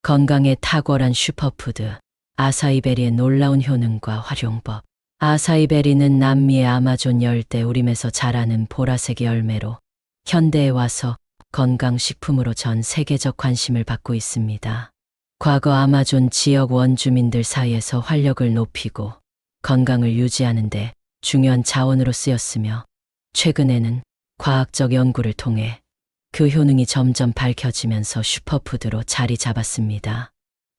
건강에 탁월한 슈퍼푸드, 아사이베리의 놀라운 효능과 활용법. 아사이베리는 남미의 아마존 열대 우림에서 자라는 보라색 열매로 현대에 와서 건강식품으로 전 세계적 관심을 받고 있습니다. 과거 아마존 지역 원주민들 사이에서 활력을 높이고 건강을 유지하는 데 중요한 자원으로 쓰였으며, 최근에는 과학적 연구를 통해 그 효능이 점점 밝혀지면서 슈퍼푸드로 자리 잡았습니다.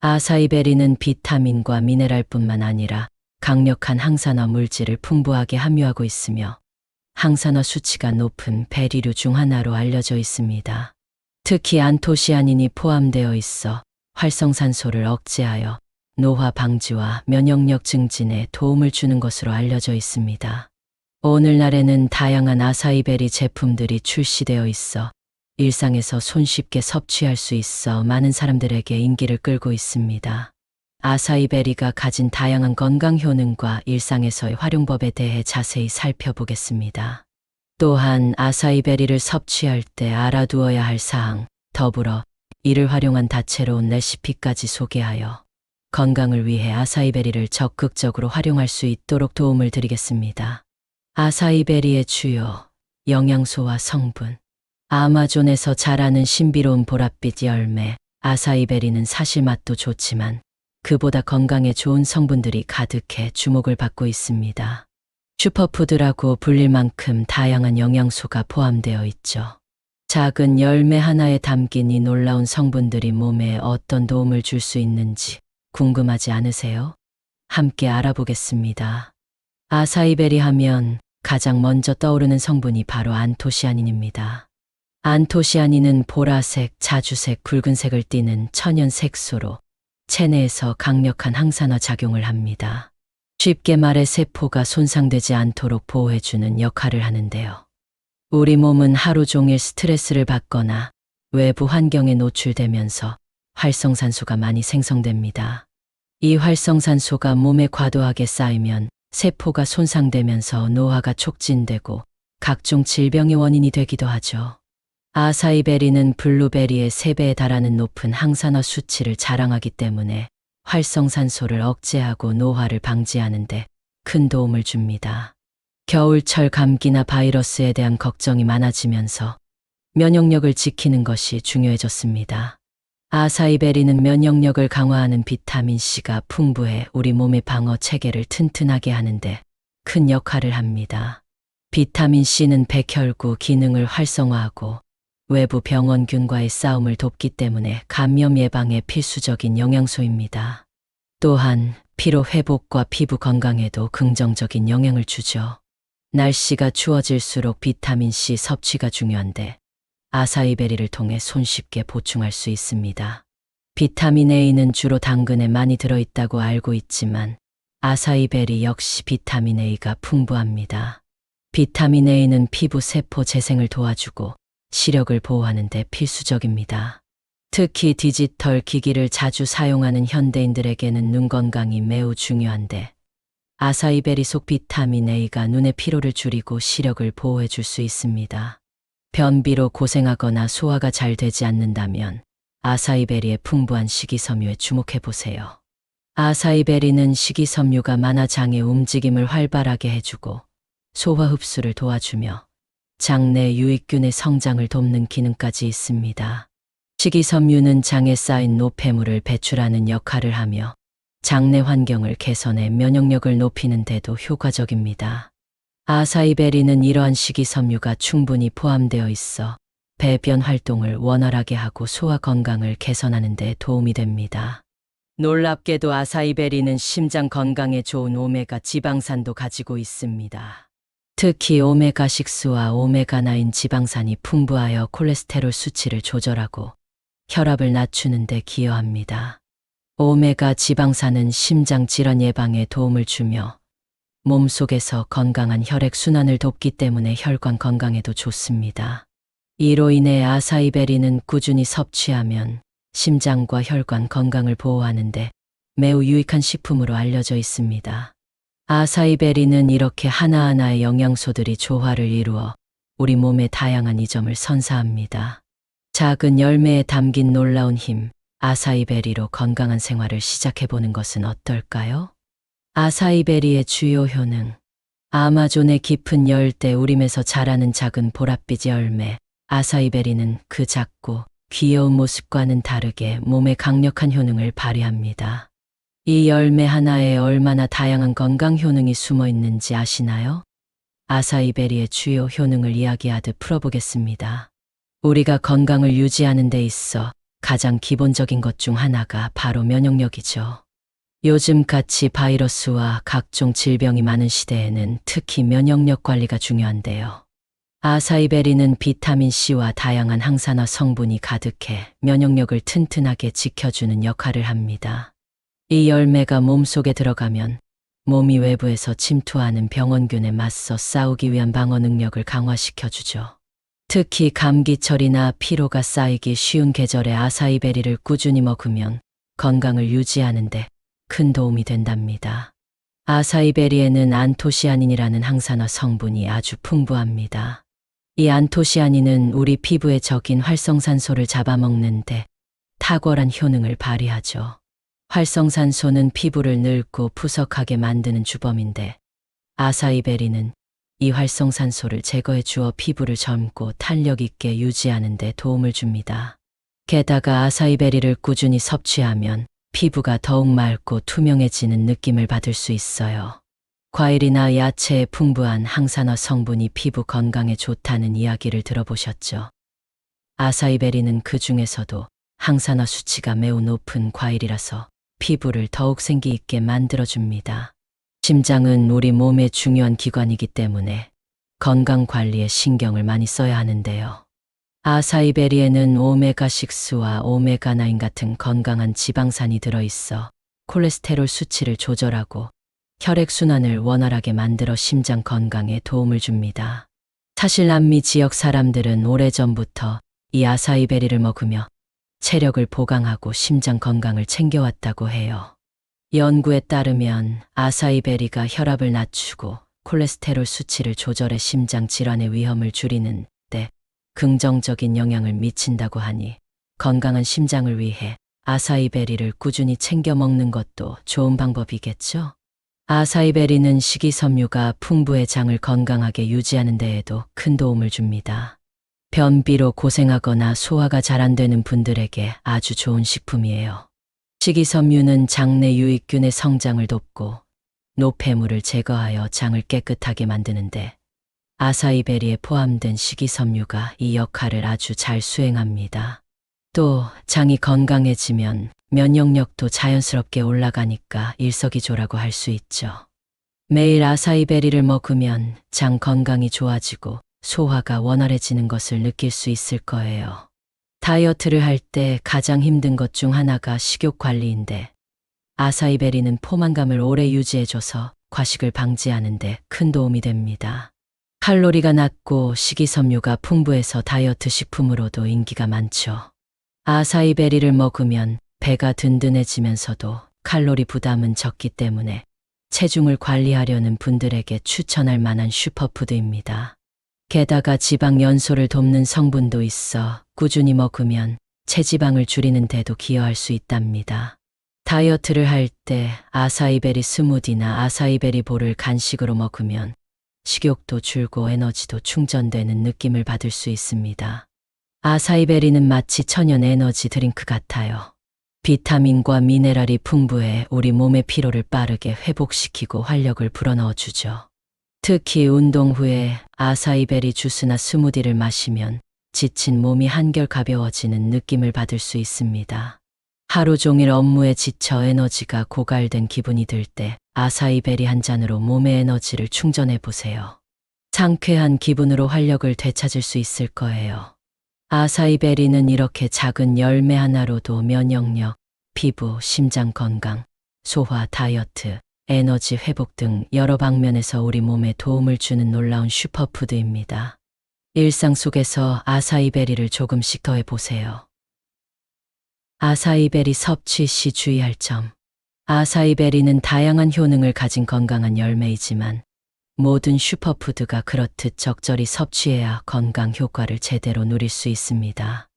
아사이베리는 비타민과 미네랄뿐만 아니라 강력한 항산화 물질을 풍부하게 함유하고 있으며 항산화 수치가 높은 베리류 중 하나로 알려져 있습니다. 특히 안토시아닌이 포함되어 있어 활성산소를 억제하여 노화 방지와 면역력 증진에 도움을 주는 것으로 알려져 있습니다. 오늘날에는 다양한 아사이베리 제품들이 출시되어 있어 일상에서 손쉽게 섭취할 수 있어 많은 사람들에게 인기를 끌고 있습니다. 아사이베리가 가진 다양한 건강 효능과 일상에서의 활용법에 대해 자세히 살펴보겠습니다. 또한 아사이베리를 섭취할 때 알아두어야 할 사항, 더불어 이를 활용한 다채로운 레시피까지 소개하여 건강을 위해 아사이베리를 적극적으로 활용할 수 있도록 도움을 드리겠습니다. 아사이베리의 주요 영양소와 성분. 아마존에서 자라는 신비로운 보랏빛 열매, 아사이베리는 사실 맛도 좋지만 그보다 건강에 좋은 성분들이 가득해 주목을 받고 있습니다. 슈퍼푸드라고 불릴 만큼 다양한 영양소가 포함되어 있죠. 작은 열매 하나에 담긴 이 놀라운 성분들이 몸에 어떤 도움을 줄 수 있는지 궁금하지 않으세요? 함께 알아보겠습니다. 아사이베리 하면 가장 먼저 떠오르는 성분이 바로 안토시아닌입니다. 안토시아닌은 보라색, 자주색, 붉은색을 띠는 천연 색소로 체내에서 강력한 항산화 작용을 합니다. 쉽게 말해 세포가 손상되지 않도록 보호해주는 역할을 하는데요. 우리 몸은 하루 종일 스트레스를 받거나 외부 환경에 노출되면서 활성산소가 많이 생성됩니다. 이 활성산소가 몸에 과도하게 쌓이면 세포가 손상되면서 노화가 촉진되고 각종 질병의 원인이 되기도 하죠. 아사이베리는 블루베리의 3배에 달하는 높은 항산화 수치를 자랑하기 때문에 활성산소를 억제하고 노화를 방지하는 데 큰 도움을 줍니다. 겨울철 감기나 바이러스에 대한 걱정이 많아지면서 면역력을 지키는 것이 중요해졌습니다. 아사이베리는 면역력을 강화하는 비타민C가 풍부해 우리 몸의 방어 체계를 튼튼하게 하는데 큰 역할을 합니다. 비타민C는 백혈구 기능을 활성화하고 외부 병원균과의 싸움을 돕기 때문에 감염 예방에 필수적인 영양소입니다. 또한 피로 회복과 피부 건강에도 긍정적인 영향을 주죠. 날씨가 추워질수록 비타민C 섭취가 중요한데 아사이베리를 통해 손쉽게 보충할 수 있습니다. 비타민 A는 주로 당근에 많이 들어있다고 알고 있지만 아사이베리 역시 비타민 A가 풍부합니다. 비타민 A는 피부 세포 재생을 도와주고 시력을 보호하는 데 필수적입니다. 특히 디지털 기기를 자주 사용하는 현대인들에게는 눈 건강이 매우 중요한데 아사이베리 속 비타민 A가 눈의 피로를 줄이고 시력을 보호해 줄 수 있습니다. 변비로 고생하거나 소화가 잘 되지 않는다면 아사이베리의 풍부한 식이섬유에 주목해 보세요. 아사이베리는 식이섬유가 많아 장의 움직임을 활발하게 해주고 소화 흡수를 도와주며 장내 유익균의 성장을 돕는 기능까지 있습니다. 식이섬유는 장에 쌓인 노폐물을 배출하는 역할을 하며 장내 환경을 개선해 면역력을 높이는 데도 효과적입니다. 아사이베리는 이러한 식이섬유가 충분히 포함되어 있어 배변 활동을 원활하게 하고 소화 건강을 개선하는 데 도움이 됩니다. 놀랍게도 아사이베리는 심장 건강에 좋은 오메가 지방산도 가지고 있습니다. 특히 오메가6와 오메가9 지방산이 풍부하여 콜레스테롤 수치를 조절하고 혈압을 낮추는 데 기여합니다. 오메가 지방산은 심장 질환 예방에 도움을 주며 몸속에서 건강한 혈액순환을 돕기 때문에 혈관 건강에도 좋습니다. 이로 인해 아사이베리는 꾸준히 섭취하면 심장과 혈관 건강을 보호하는데 매우 유익한 식품으로 알려져 있습니다. 아사이베리는 이렇게 하나하나의 영양소들이 조화를 이루어 우리 몸의 다양한 이점을 선사합니다. 작은 열매에 담긴 놀라운 힘, 아사이베리로 건강한 생활을 시작해보는 것은 어떨까요? 아사이베리의 주요 효능. 아마존의 깊은 열대 우림에서 자라는 작은 보랏빛 열매. 아사이베리는 그 작고 귀여운 모습과는 다르게 몸에 강력한 효능을 발휘합니다. 이 열매 하나에 얼마나 다양한 건강 효능이 숨어 있는지 아시나요? 아사이베리의 주요 효능을 이야기하듯 풀어보겠습니다. 우리가 건강을 유지하는 데 있어 가장 기본적인 것 중 하나가 바로 면역력이죠. 요즘같이 바이러스와 각종 질병이 많은 시대에는 특히 면역력 관리가 중요한데요. 아사이베리는 비타민C와 다양한 항산화 성분이 가득해 면역력을 튼튼하게 지켜주는 역할을 합니다. 이 열매가 몸속에 들어가면 몸이 외부에서 침투하는 병원균에 맞서 싸우기 위한 방어 능력을 강화시켜주죠. 특히 감기철이나 피로가 쌓이기 쉬운 계절에 아사이베리를 꾸준히 먹으면 건강을 유지하는 데 큰 도움이 된답니다. 아사이베리에는 안토시아닌이라는 항산화 성분이 아주 풍부합니다. 이 안토시아닌은 우리 피부의 적인 활성산소를 잡아먹는데 탁월한 효능을 발휘하죠. 활성산소는 피부를 늙고 푸석하게 만드는 주범인데 아사이베리는 이 활성산소를 제거해 주어 피부를 젊고 탄력 있게 유지하는 데 도움을 줍니다. 게다가 아사이베리를 꾸준히 섭취하면 피부가 더욱 맑고 투명해지는 느낌을 받을 수 있어요. 과일이나 야채에 풍부한 항산화 성분이 피부 건강에 좋다는 이야기를 들어보셨죠? 아사이베리는 그 중에서도 항산화 수치가 매우 높은 과일이라서 피부를 더욱 생기 있게 만들어줍니다. 심장은 우리 몸의 중요한 기관이기 때문에 건강 관리에 신경을 많이 써야 하는데요. 아사이베리에는 오메가6와 오메가9 같은 건강한 지방산이 들어있어 콜레스테롤 수치를 조절하고 혈액순환을 원활하게 만들어 심장 건강에 도움을 줍니다. 사실 남미 지역 사람들은 오래전부터 이 아사이베리를 먹으며 체력을 보강하고 심장 건강을 챙겨왔다고 해요. 연구에 따르면 아사이베리가 혈압을 낮추고 콜레스테롤 수치를 조절해 심장 질환의 위험을 줄이는 데 긍정적인 영향을 미친다고 하니 건강한 심장을 위해 아사이베리를 꾸준히 챙겨 먹는 것도 좋은 방법이겠죠? 아사이베리는 식이섬유가 풍부해 장을 건강하게 유지하는 데에도 큰 도움을 줍니다. 변비로 고생하거나 소화가 잘 안 되는 분들에게 아주 좋은 식품이에요. 식이섬유는 장내 유익균의 성장을 돕고 노폐물을 제거하여 장을 깨끗하게 만드는데 아사이베리에 포함된 식이섬유가 이 역할을 아주 잘 수행합니다. 또 장이 건강해지면 면역력도 자연스럽게 올라가니까 일석이조라고 할 수 있죠. 매일 아사이베리를 먹으면 장 건강이 좋아지고 소화가 원활해지는 것을 느낄 수 있을 거예요. 다이어트를 할 때 가장 힘든 것 중 하나가 식욕 관리인데 아사이베리는 포만감을 오래 유지해줘서 과식을 방지하는 데 큰 도움이 됩니다. 칼로리가 낮고 식이섬유가 풍부해서 다이어트 식품으로도 인기가 많죠. 아사이베리를 먹으면 배가 든든해지면서도 칼로리 부담은 적기 때문에 체중을 관리하려는 분들에게 추천할 만한 슈퍼푸드입니다. 게다가 지방 연소를 돕는 성분도 있어 꾸준히 먹으면 체지방을 줄이는 데도 기여할 수 있답니다. 다이어트를 할 때 아사이베리 스무디나 아사이베리 볼을 간식으로 먹으면 식욕도 줄고 에너지도 충전되는 느낌을 받을 수 있습니다. 아사이베리는 마치 천연 에너지 드링크 같아요. 비타민과 미네랄이 풍부해 우리 몸의 피로를 빠르게 회복시키고 활력을 불어넣어주죠. 특히 운동 후에 아사이베리 주스나 스무디를 마시면 지친 몸이 한결 가벼워지는 느낌을 받을 수 있습니다. 하루 종일 업무에 지쳐 에너지가 고갈된 기분이 들 때 아사이베리 한 잔으로 몸의 에너지를 충전해 보세요. 상쾌한 기분으로 활력을 되찾을 수 있을 거예요. 아사이베리는 이렇게 작은 열매 하나로도 면역력, 피부, 심장 건강, 소화, 다이어트, 에너지 회복 등 여러 방면에서 우리 몸에 도움을 주는 놀라운 슈퍼푸드입니다. 일상 속에서 아사이베리를 조금씩 더해 보세요. 아사이베리 섭취 시 주의할 점. 아사이베리는 다양한 효능을 가진 건강한 열매이지만 모든 슈퍼푸드가 그렇듯 적절히 섭취해야 건강 효과를 제대로 누릴 수 있습니다.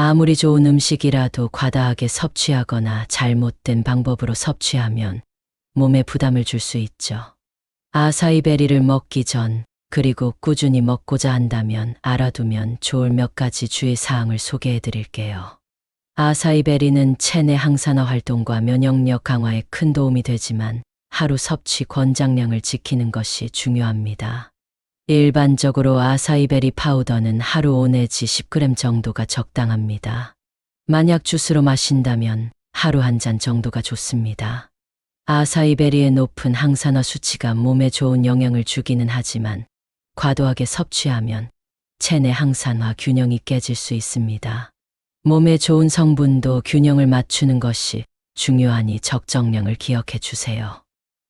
아무리 좋은 음식이라도 과다하게 섭취하거나 잘못된 방법으로 섭취하면 몸에 부담을 줄 수 있죠. 아사이베리를 먹기 전 그리고 꾸준히 먹고자 한다면 알아두면 좋을 몇 가지 주의사항을 소개해 드릴게요. 아사이베리는 체내 항산화 활동과 면역력 강화에 큰 도움이 되지만 하루 섭취 권장량을 지키는 것이 중요합니다. 일반적으로 아사이베리 파우더는 하루 5 내지 10g 정도가 적당합니다. 만약 주스로 마신다면 하루 한 잔 정도가 좋습니다. 아사이베리의 높은 항산화 수치가 몸에 좋은 영향을 주기는 하지만 과도하게 섭취하면 체내 항산화 균형이 깨질 수 있습니다. 몸에 좋은 성분도 균형을 맞추는 것이 중요하니 적정량을 기억해 주세요.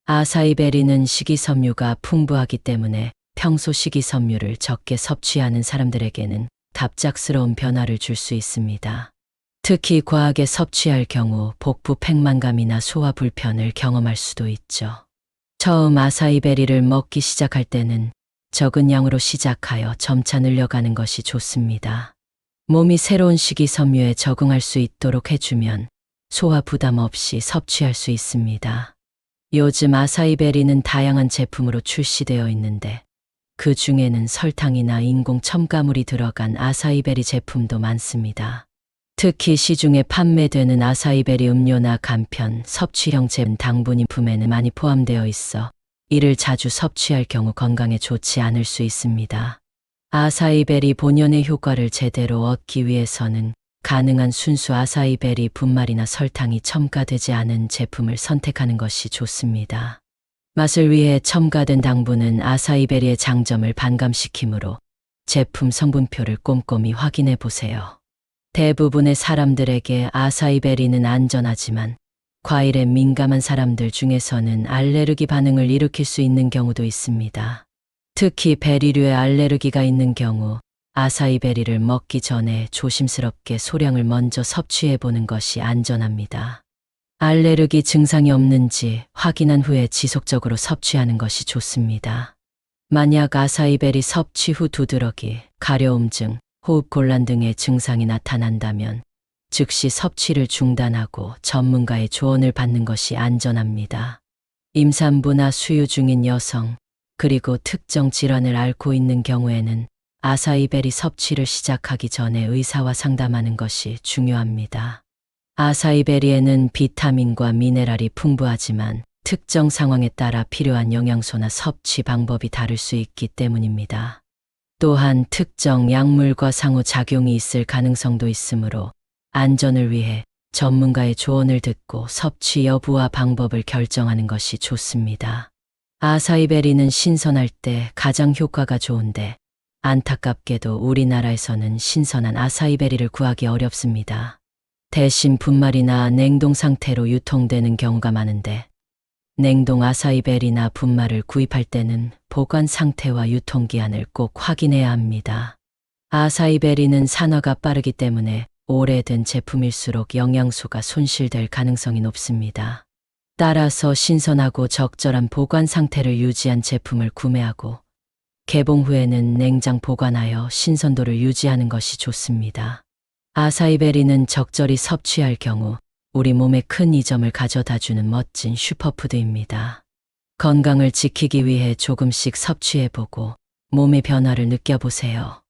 아사이베리는 식이섬유가 풍부하기 때문에 평소 식이섬유를 적게 섭취하는 사람들에게는 갑작스러운 변화를 줄 수 있습니다. 특히 과하게 섭취할 경우 복부 팽만감이나 소화 불편을 경험할 수도 있죠. 처음 아사이베리를 먹기 시작할 때는 적은 양으로 시작하여 점차 늘려가는 것이 좋습니다. 몸이 새로운 식이섬유에 적응할 수 있도록 해주면 소화 부담 없이 섭취할 수 있습니다. 요즘 아사이베리는 다양한 제품으로 출시되어 있는데 그 중에는 설탕이나 인공 첨가물이 들어간 아사이베리 제품도 많습니다. 특히 시중에 판매되는 아사이베리 음료나 간편, 섭취형 제품 당분이 품에는 많이 포함되어 있어 이를 자주 섭취할 경우 건강에 좋지 않을 수 있습니다. 아사이베리 본연의 효과를 제대로 얻기 위해서는 가능한 순수 아사이베리 분말이나 설탕이 첨가되지 않은 제품을 선택하는 것이 좋습니다. 맛을 위해 첨가된 당분은 아사이베리의 장점을 반감시키므로 제품 성분표를 꼼꼼히 확인해 보세요. 대부분의 사람들에게 아사이베리는 안전하지만 과일에 민감한 사람들 중에서는 알레르기 반응을 일으킬 수 있는 경우도 있습니다. 특히 베리류에 알레르기가 있는 경우 아사이베리를 먹기 전에 조심스럽게 소량을 먼저 섭취해 보는 것이 안전합니다. 알레르기 증상이 없는지 확인한 후에 지속적으로 섭취하는 것이 좋습니다. 만약 아사이베리 섭취 후 두드러기, 가려움증, 호흡곤란 등의 증상이 나타난다면 즉시 섭취를 중단하고 전문가의 조언을 받는 것이 안전합니다. 임산부나 수유 중인 여성, 그리고 특정 질환을 앓고 있는 경우에는 아사이베리 섭취를 시작하기 전에 의사와 상담하는 것이 중요합니다. 아사이베리에는 비타민과 미네랄이 풍부하지만 특정 상황에 따라 필요한 영양소나 섭취 방법이 다를 수 있기 때문입니다. 또한 특정 약물과 상호작용이 있을 가능성도 있으므로 안전을 위해 전문가의 조언을 듣고 섭취 여부와 방법을 결정하는 것이 좋습니다. 아사이베리는 신선할 때 가장 효과가 좋은데 안타깝게도 우리나라에서는 신선한 아사이베리를 구하기 어렵습니다. 대신 분말이나 냉동 상태로 유통되는 경우가 많은데 냉동 아사이베리나 분말을 구입할 때는 보관 상태와 유통기한을 꼭 확인해야 합니다. 아사이베리는 산화가 빠르기 때문에 오래된 제품일수록 영양소가 손실될 가능성이 높습니다. 따라서 신선하고 적절한 보관 상태를 유지한 제품을 구매하고 개봉 후에는 냉장 보관하여 신선도를 유지하는 것이 좋습니다. 아사이베리는 적절히 섭취할 경우 우리 몸에 큰 이점을 가져다주는 멋진 슈퍼푸드입니다. 건강을 지키기 위해 조금씩 섭취해보고 몸의 변화를 느껴보세요.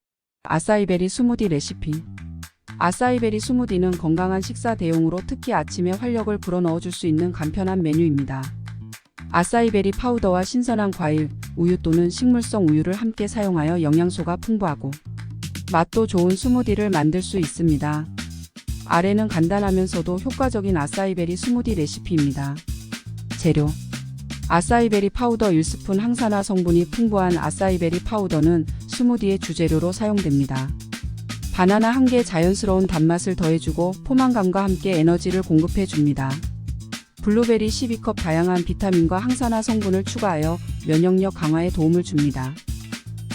아사이베리 스무디 레시피. 아사이베리 스무디는 건강한 식사 대용으로 특히 아침에 활력을 불어넣어줄 수 있는 간편한 메뉴입니다. 아사이베리 파우더와 신선한 과일, 우유 또는 식물성 우유를 함께 사용하여 영양소가 풍부하고 맛도 좋은 스무디를 만들 수 있습니다. 아래는 간단하면서도 효과적인 아사이베리 스무디 레시피입니다. 재료: 아사이베리 파우더 1스푼. 항산화 성분이 풍부한 아사이베리 파우더는 스무디의 주재료로 사용됩니다. 바나나 1개 자연스러운 단맛을 더해주고 포만감과 함께 에너지를 공급해줍니다. 블루베리 12컵. 다양한 비타민과 항산화 성분을 추가하여 면역력 강화에 도움을 줍니다.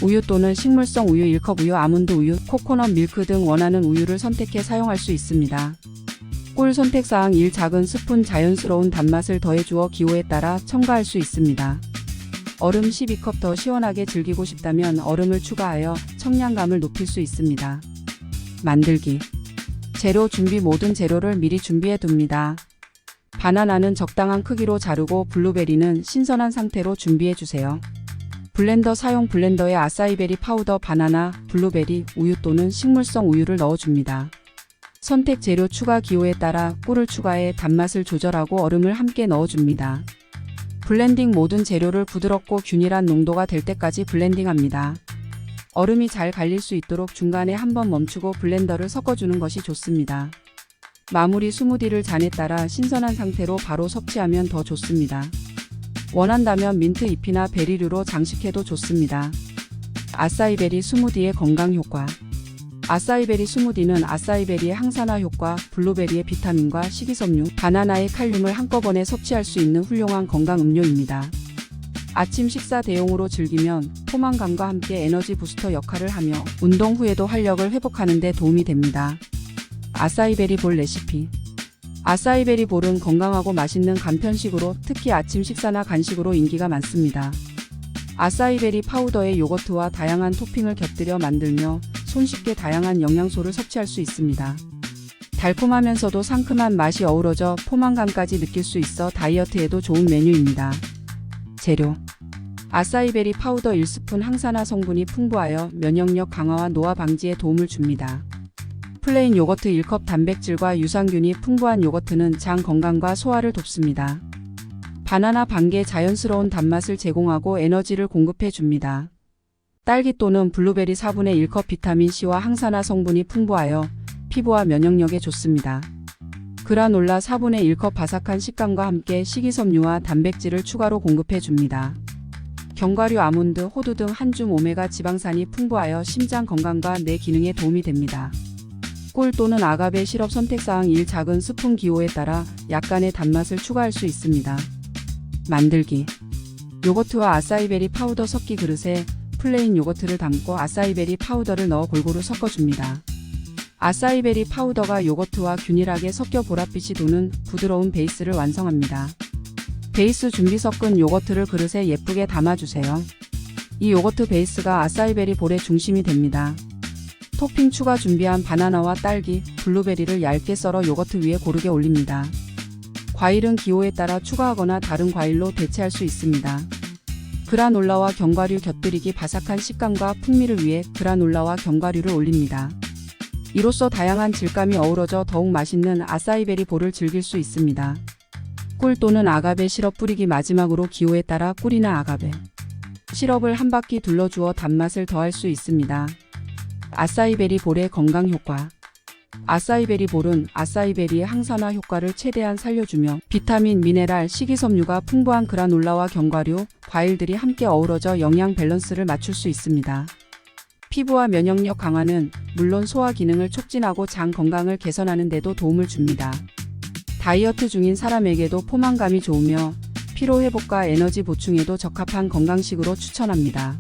우유 또는 식물성 우유 1컵. 우유, 아몬드 우유, 코코넛 밀크 등 원하는 우유를 선택해 사용할 수 있습니다. 꿀 선택사항 1. 작은 스푼. 자연스러운 단맛을 더해주어 기호에 따라 첨가할 수 있습니다. 얼음 12컵. 더 시원하게 즐기고 싶다면 얼음을 추가하여 청량감을 높일 수 있습니다. 만들기. 재료 준비. 모든 재료를 미리 준비해 둡니다. 바나나는 적당한 크기로 자르고 블루베리는 신선한 상태로 준비해 주세요. 블렌더 사용. 블렌더에 아사이베리 파우더, 바나나, 블루베리, 우유 또는 식물성 우유를 넣어줍니다. 선택 재료 추가. 기호에 따라 꿀을 추가해 단맛을 조절하고 얼음을 함께 넣어줍니다. 블렌딩. 모든 재료를 부드럽고 균일한 농도가 될 때까지 블렌딩합니다. 얼음이 잘 갈릴 수 있도록 중간에 한번 멈추고 블렌더를 섞어주는 것이 좋습니다. 마무리. 스무디를 잔에 따라 신선한 상태로 바로 섭취하면 더 좋습니다. 원한다면 민트 잎이나 베리류로 장식해도 좋습니다. 아사이베리 스무디의 건강 효과. 아사이베리 스무디는 아사이베리의 항산화 효과, 블루베리의 비타민과 식이섬유, 바나나의 칼륨을 한꺼번에 섭취할 수 있는 훌륭한 건강 음료입니다. 아침 식사 대용으로 즐기면 포만감과 함께 에너지 부스터 역할을 하며 운동 후에도 활력을 회복하는 데 도움이 됩니다. 아사이베리 볼 레시피. 아사이베리 볼은 건강하고 맛있는 간편식으로 특히 아침 식사나 간식으로 인기가 많습니다. 아사이베리 파우더에 요거트와 다양한 토핑을 곁들여 만들며 손쉽게 다양한 영양소를 섭취할 수 있습니다. 달콤하면서도 상큼한 맛이 어우러져 포만감까지 느낄 수 있어 다이어트에도 좋은 메뉴입니다. 재료. 아사이베리 파우더 1스푼. 항산화 성분이 풍부하여 면역력 강화와 노화 방지에 도움을 줍니다. 플레인 요거트 1컵. 단백질과 유산균이 풍부한 요거트는 장 건강과 소화를 돕습니다. 바나나 반개. 자연스러운 단맛을 제공하고 에너지를 공급해 줍니다. 딸기 또는 블루베리 4분의 1컵. 비타민C와 항산화 성분이 풍부하여 피부와 면역력에 좋습니다. 그라놀라 4분의 1컵. 바삭한 식감과 함께 식이섬유와 단백질을 추가로 공급해 줍니다. 견과류 아몬드, 호두 등 한 줌 오메가 지방산이 풍부하여 심장 건강과 뇌 기능에 도움이 됩니다. 꿀 또는 아가베 시럽. 선택사항 1. 작은 스푼. 기호에 따라 약간의 단맛을 추가할 수 있습니다. 만들기. 요거트와 아사이베리 파우더 섞기. 그릇에 플레인 요거트를 담고 아사이베리 파우더를 넣어 골고루 섞어줍니다. 아사이베리 파우더가 요거트와 균일하게 섞여 보랏빛이 도는 부드러운 베이스를 완성합니다. 베이스 준비. 섞은 요거트를 그릇에 예쁘게 담아주세요. 이 요거트 베이스가 아사이베리 볼의 중심이 됩니다. 토핑 추가. 준비한 바나나와 딸기, 블루베리를 얇게 썰어 요거트 위에 고르게 올립니다. 과일은 기호에 따라 추가하거나 다른 과일로 대체할 수 있습니다. 그라놀라와 견과류 곁들이기. 바삭한 식감과 풍미를 위해 그라놀라와 견과류를 올립니다. 이로써 다양한 질감이 어우러져 더욱 맛있는 아사이베리 볼을 즐길 수 있습니다. 꿀 또는 아가베 시럽 뿌리기. 마지막으로 기호에 따라 꿀이나 아가베 시럽을 한 바퀴 둘러주어 단맛을 더할 수 있습니다. 아사이베리 볼의 건강 효과. 아사이베리 볼은 아사이베리의 항산화 효과를 최대한 살려주며 비타민, 미네랄, 식이섬유가 풍부한 그라놀라와 견과류, 과일들이 함께 어우러져 영양 밸런스를 맞출 수 있습니다. 피부와 면역력 강화는 물론 소화 기능을 촉진하고 장 건강을 개선하는 데도 도움을 줍니다. 다이어트 중인 사람에게도 포만감이 좋으며 피로 회복과 에너지 보충에도 적합한 건강식으로 추천합니다.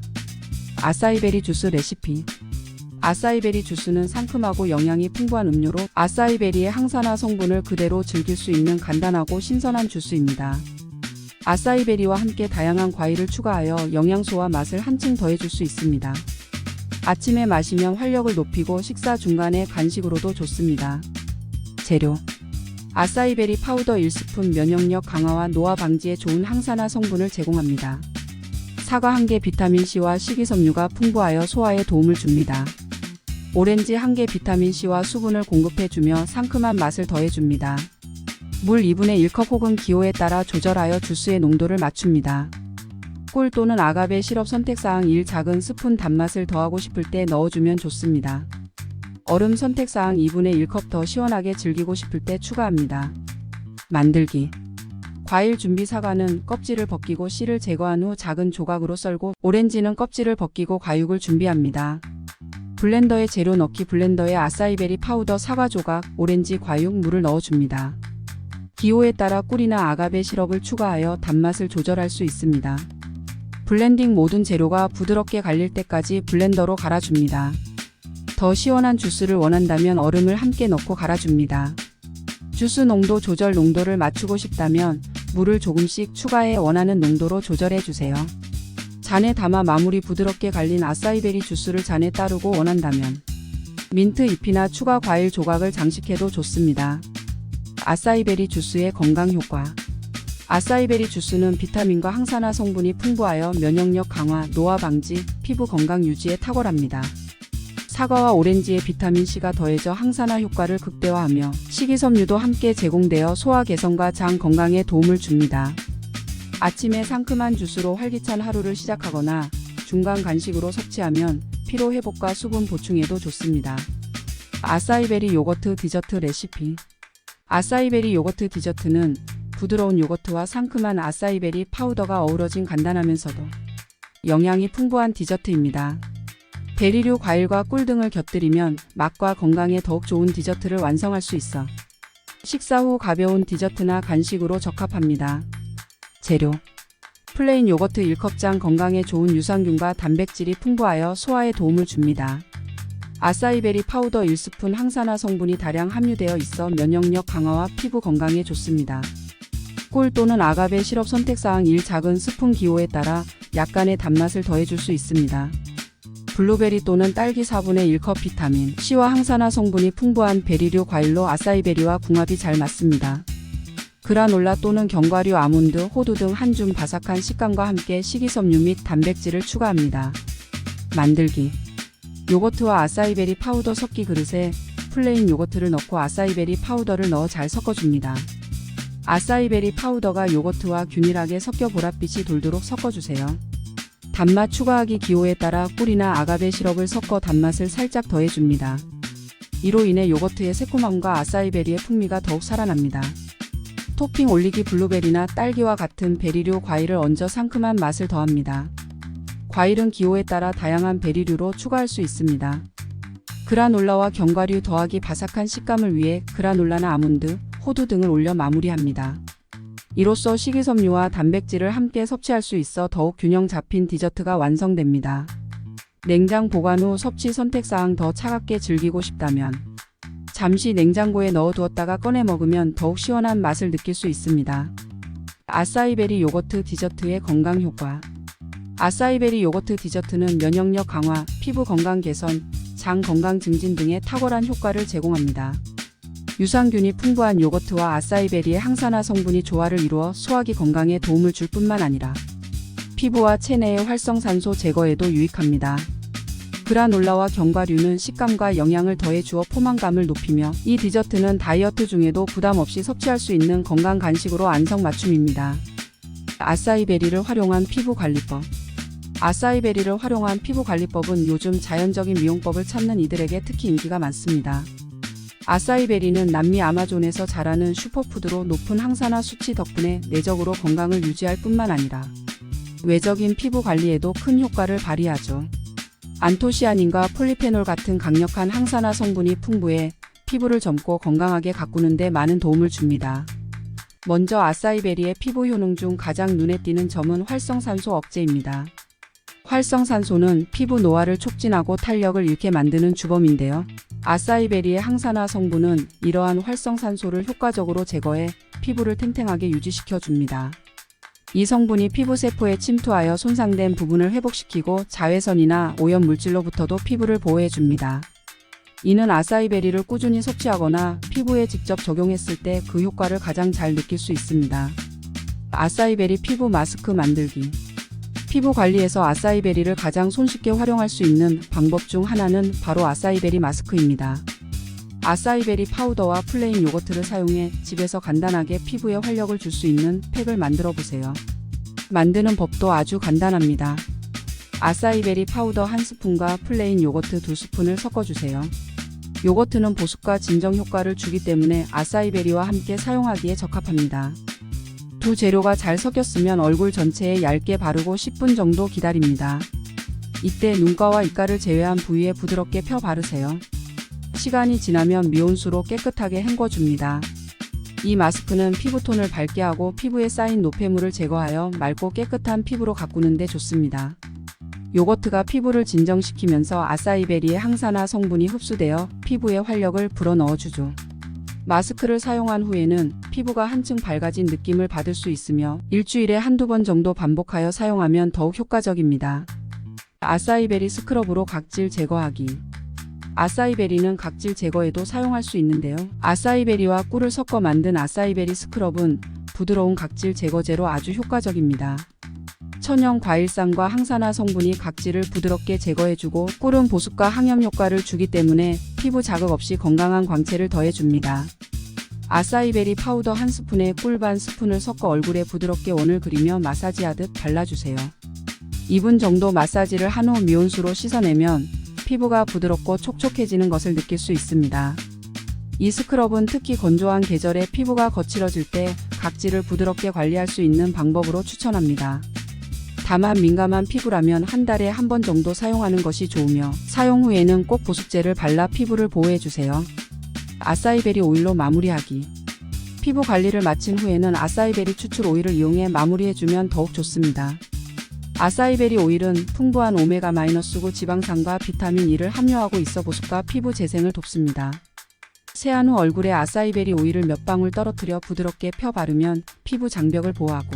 아사이베리 주스 레시피. 아사이베리 주스는 상큼하고 영양이 풍부한 음료로 아사이베리의 항산화 성분을 그대로 즐길 수 있는 간단하고 신선한 주스입니다. 아사이베리와 함께 다양한 과일을 추가하여 영양소와 맛을 한층 더해줄 수 있습니다. 아침에 마시면 활력을 높이고 식사 중간에 간식으로도 좋습니다. 재료. 아사이베리 파우더 1스푼. 면역력 강화와 노화 방지에 좋은 항산화 성분을 제공합니다. 사과 1개. 비타민C와 식이섬유가 풍부하여 소화에 도움을 줍니다. 오렌지 1개. 비타민C와 수분을 공급해주며 상큼한 맛을 더해줍니다. 물 2분의 1컵 혹은 기호에 따라 조절하여 주스의 농도를 맞춥니다. 꿀 또는 아가베 시럽. 선택사항 1. 작은 스푼. 단맛을 더하고 싶을 때 넣어주면 좋습니다. 얼음. 선택사항 2분의 1컵. 더 시원하게 즐기고 싶을 때 추가합니다. 만들기. 과일 준비. 사과는 껍질을 벗기고 씨를 제거한 후 작은 조각으로 썰고, 오렌지는 껍질을 벗기고 과육을 준비합니다. 블렌더에 재료 넣기. 블렌더에 아사이베리 파우더, 사과 조각, 오렌지 과육, 물을 넣어줍니다. 기호에 따라 꿀이나 아가베 시럽을 추가하여 단맛을 조절할 수 있습니다. 블렌딩. 모든 재료가 부드럽게 갈릴 때까지 블렌더로 갈아줍니다. 더 시원한 주스를 원한다면 얼음을 함께 넣고 갈아줍니다. 주스 농도 조절. 농도를 맞추고 싶다면 물을 조금씩 추가해 원하는 농도로 조절해주세요. 잔에 담아 마무리. 부드럽게 갈린 아사이베리 주스를 잔에 따르고 원한다면 민트 잎이나 추가 과일 조각을 장식해도 좋습니다. 아사이베리 주스의 건강 효과. 아사이베리 주스는 비타민과 항산화 성분이 풍부하여 면역력 강화, 노화 방지, 피부 건강 유지에 탁월합니다. 사과와 오렌지의 비타민C가 더해져 항산화 효과를 극대화하며 식이섬유도 함께 제공되어 소화 개선과 장 건강에 도움을 줍니다. 아침에 상큼한 주스로 활기찬 하루를 시작하거나 중간 간식으로 섭취하면 피로 회복과 수분 보충에도 좋습니다. 아사이베리 요거트 디저트 레시피. 아사이베리 요거트 디저트는 부드러운 요거트와 상큼한 아사이베리 파우더가 어우러진 간단하면서도 영양이 풍부한 디저트입니다. 베리류 과일과 꿀 등을 곁들이면 맛과 건강에 더욱 좋은 디저트를 완성할 수 있어 식사 후 가벼운 디저트나 간식으로 적합합니다. 재료. 플레인 요거트 1컵장. 건강에 좋은 유산균과 단백질이 풍부하여 소화에 도움을 줍니다. 아사이베리 파우더 1스푼. 항산화 성분이 다량 함유되어 있어 면역력 강화와 피부 건강에 좋습니다. 꿀 또는 아가베 시럽 선택사항 1. 작은 스푼 기호에 따라 약간의 단맛을 더해줄 수 있습니다. 블루베리 또는 딸기 4분의 1컵. 비타민 C와 항산화 성분이 풍부한 베리류 과일로 아사이베리와 궁합이 잘 맞습니다. 그라놀라 또는 견과류, 아몬드, 호두 등 한 줌. 바삭한 식감과 함께 식이섬유 및 단백질을 추가합니다. 만들기. 요거트와 아사이베리 파우더 섞기. 그릇에 플레인 요거트를 넣고 아사이베리 파우더를 넣어 잘 섞어줍니다. 아사이베리 파우더가 요거트와 균일하게 섞여 보랏빛이 돌도록 섞어주세요. 단맛 추가하기. 기호에 따라 꿀이나 아가베 시럽을 섞어 단맛을 살짝 더해줍니다. 이로 인해 요거트의 새콤함과 아사이베리의 풍미가 더욱 살아납니다. 토핑 올리기. 블루베리나 딸기와 같은 베리류 과일을 얹어 상큼한 맛을 더합니다. 과일은 기호에 따라 다양한 베리류로 추가할 수 있습니다. 그라놀라와 견과류 더하기. 바삭한 식감을 위해 그라놀라나 아몬드, 호두 등을 올려 마무리합니다. 이로써 식이섬유와 단백질을 함께 섭취할 수 있어 더욱 균형 잡힌 디저트가 완성됩니다. 냉장 보관 후 섭취 선택사항. 더 차갑게 즐기고 싶다면 잠시 냉장고에 넣어두었다가 꺼내 먹으면 더욱 시원한 맛을 느낄 수 있습니다. 아사이베리 요거트 디저트의 건강 효과. 아사이베리 요거트 디저트는 면역력 강화, 피부 건강 개선, 장 건강 증진 등의 탁월한 효과를 제공합니다. 유산균이 풍부한 요거트와 아사이베리의 항산화 성분이 조화를 이루어 소화기 건강에 도움을 줄 뿐만 아니라 피부와 체내의 활성산소 제거에도 유익합니다. 그라놀라와 견과류는 식감과 영양을 더해 주어 포만감을 높이며 이 디저트는 다이어트 중에도 부담 없이 섭취할 수 있는 건강 간식으로 안성맞춤입니다. 아사이베리를 활용한 피부 관리법. 아사이베리를 활용한 피부 관리법은 요즘 자연적인 미용법을 찾는 이들에게 특히 인기가 많습니다. 아사이베리는 남미 아마존에서 자라는 슈퍼푸드로 높은 항산화 수치 덕분에 내적으로 건강을 유지할 뿐만 아니라 외적인 피부 관리에도 큰 효과를 발휘하죠. 안토시아닌과 폴리페놀 같은 강력한 항산화 성분이 풍부해 피부를 젊고 건강하게 가꾸는 데 많은 도움을 줍니다. 먼저 아사이베리의 피부 효능 중 가장 눈에 띄는 점은 활성산소 억제입니다. 활성산소는 피부 노화를 촉진하고 탄력을 잃게 만드는 주범인데요. 아사이베리의 항산화 성분은 이러한 활성산소를 효과적으로 제거해 피부를 탱탱하게 유지시켜 줍니다. 이 성분이 피부 세포에 침투하여 손상된 부분을 회복시키고 자외선이나 오염 물질로부터도 피부를 보호해 줍니다. 이는 아사이베리를 꾸준히 섭취하거나 피부에 직접 적용했을 때 그 효과를 가장 잘 느낄 수 있습니다. 아사이베리 피부 마스크 만들기. 피부 관리에서 아사이베리를 가장 손쉽게 활용할 수 있는 방법 중 하나는 바로 아사이베리 마스크입니다. 아사이베리 파우더와 플레인 요거트를 사용해 집에서 간단하게 피부에 활력을 줄 수 있는 팩을 만들어 보세요. 만드는 법도 아주 간단합니다. 아사이베리 파우더 1스푼과 플레인 요거트 2스푼을 섞어주세요. 요거트는 보습과 진정 효과를 주기 때문에 아사이베리와 함께 사용하기에 적합합니다. 두 재료가 잘 섞였으면 얼굴 전체에 얇게 바르고 10분 정도 기다립니다. 이때 눈가와 입가를 제외한 부위에 부드럽게 펴 바르세요. 시간이 지나면 미온수로 깨끗하게 헹궈줍니다. 이 마스크는 피부톤을 밝게 하고 피부에 쌓인 노폐물을 제거하여 맑고 깨끗한 피부로 가꾸는 데 좋습니다. 요거트가 피부를 진정시키면서 아사이베리의 항산화 성분이 흡수되어 피부에 활력을 불어넣어주죠. 마스크를 사용한 후에는 피부가 한층 밝아진 느낌을 받을 수 있으며 일주일에 한두 번 정도 반복하여 사용하면 더욱 효과적입니다. 아사이베리 스크럽으로 각질 제거하기. 아사이베리는 각질 제거에도 사용할 수 있는데요. 아사이베리와 꿀을 섞어 만든 아사이베리 스크럽은 부드러운 각질 제거제로 아주 효과적입니다. 천연 과일산과 항산화 성분이 각질을 부드럽게 제거해주고 꿀은 보습과 항염 효과를 주기 때문에 피부 자극 없이 건강한 광채를 더해줍니다. 아사이베리 파우더 1스푼에 꿀 반 스푼을 섞어 얼굴에 부드럽게 원을 그리며 마사지하듯 발라주세요. 2분 정도 마사지를 한 후 미온수로 씻어내면 피부가 부드럽고 촉촉해지는 것을 느낄 수 있습니다. 이 스크럽은 특히 건조한 계절에 피부가 거칠어질 때 각질을 부드럽게 관리할 수 있는 방법으로 추천합니다. 다만 민감한 피부라면 한 달에 한 번 정도 사용하는 것이 좋으며 사용 후에는 꼭 보습제를 발라 피부를 보호해주세요. 아사이베리 오일로 마무리하기. 피부 관리를 마친 후에는 아사이베리 추출 오일을 이용해 마무리해주면 더욱 좋습니다. 아사이베리 오일은 풍부한 오메가-9구 지방산과 비타민 E를 함유하고 있어 보습과 피부 재생을 돕습니다. 세안 후 얼굴에 아사이베리 오일을 몇 방울 떨어뜨려 부드럽게 펴 바르면 피부 장벽을 보호하고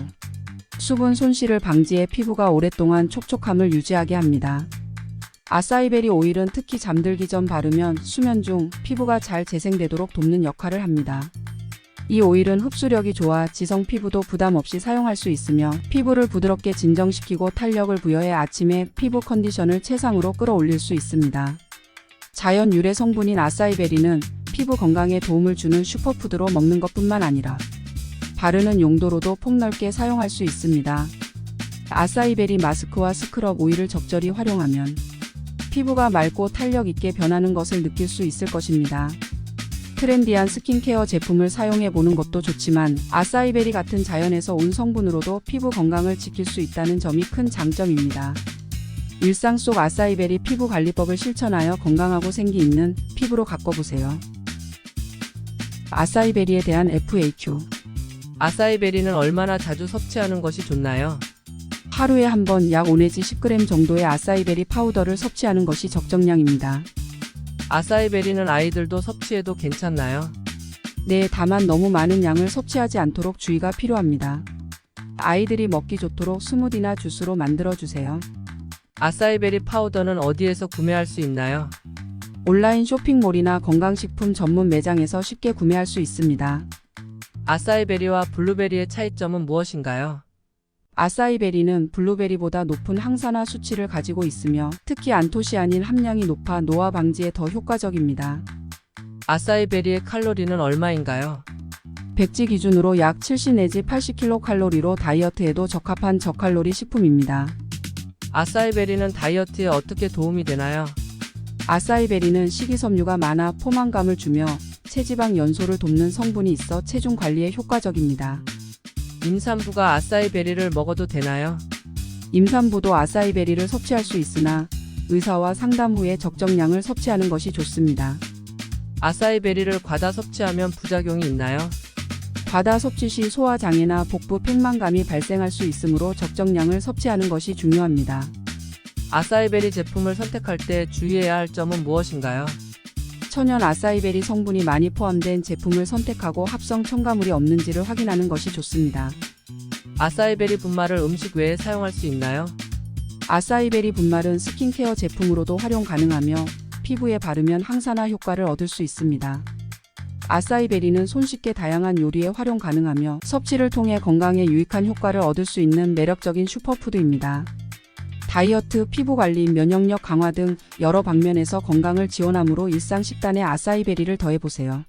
수분 손실을 방지해 피부가 오랫동안 촉촉함을 유지하게 합니다. 아사이베리 오일은 특히 잠들기 전 바르면 수면 중 피부가 잘 재생되도록 돕는 역할을 합니다. 이 오일은 흡수력이 좋아 지성 피부도 부담 없이 사용할 수 있으며 피부를 부드럽게 진정시키고 탄력을 부여해 아침에 피부 컨디션을 최상으로 끌어올릴 수 있습니다. 자연 유래 성분인 아사이베리는 피부 건강에 도움을 주는 슈퍼푸드로 먹는 것뿐만 아니라 바르는 용도로도 폭넓게 사용할 수 있습니다. 아사이베리 마스크와 스크럽 오일을 적절히 활용하면 피부가 맑고 탄력 있게 변하는 것을 느낄 수 있을 것입니다. 트렌디한 스킨케어 제품을 사용해 보는 것도 좋지만 아사이베리 같은 자연에서 온 성분으로도 피부 건강을 지킬 수 있다는 점이 큰 장점입니다. 일상 속 아사이베리 피부 관리법을 실천하여 건강하고 생기 있는 피부로 가꿔보세요. 아사이베리에 대한 FAQ. 아사이베리는 얼마나 자주 섭취하는 것이 좋나요? 하루에 한 번 약 5 내지 10g 정도의 아사이베리 파우더를 섭취하는 것이 적정량입니다. 아사이베리는 아이들도 섭취해도 괜찮나요? 네, 다만 너무 많은 양을 섭취하지 않도록 주의가 필요합니다. 아이들이 먹기 좋도록 스무디나 주스로 만들어주세요. 아사이베리 파우더는 어디에서 구매할 수 있나요? 온라인 쇼핑몰이나 건강식품 전문 매장에서 쉽게 구매할 수 있습니다. 아사이베리와 블루베리의 차이점은 무엇인가요? 아사이베리는 블루베리보다 높은 항산화 수치를 가지고 있으며 특히 안토시아닌 함량이 높아 노화 방지에 더 효과적입니다. 아사이베리의 칼로리는 얼마인가요? 백지 기준으로 약 70 내지 80kcal 다이어트에도 적합한 저칼로리 식품입니다. 아사이베리는 다이어트에 어떻게 도움이 되나요? 아사이베리는 식이섬유가 많아 포만감을 주며 체지방 연소를 돕는 성분이 있어 체중 관리에 효과적입니다. 임산부가 아사이베리를 먹어도 되나요? 임산부도 아사이베리를 섭취할 수 있으나 의사와 상담 후에 적정량을 섭취하는 것이 좋습니다. 아사이베리를 과다 섭취하면 부작용이 있나요? 과다 섭취 시 소화장애나 복부 팽만감이 발생할 수 있으므로 적정량을 섭취하는 것이 중요합니다. 아사이베리 제품을 선택할 때 주의해야 할 점은 무엇인가요? 천연 아사이베리 성분이 많이 포함된 제품을 선택하고 합성 첨가물이 없는지를 확인하는 것이 좋습니다. 아사이베리 분말을 음식 외에 사용할 수 있나요? 아사이베리 분말은 스킨케어 제품으로도 활용 가능하며 피부에 바르면 항산화 효과를 얻을 수 있습니다. 아사이베리는 손쉽게 다양한 요리에 활용 가능하며 섭취를 통해 건강에 유익한 효과를 얻을 수 있는 매력적인 슈퍼푸드입니다. 다이어트, 피부관리, 면역력 강화 등 여러 방면에서 건강을 지원하므로 일상 식단에 아사이베리를 더해보세요.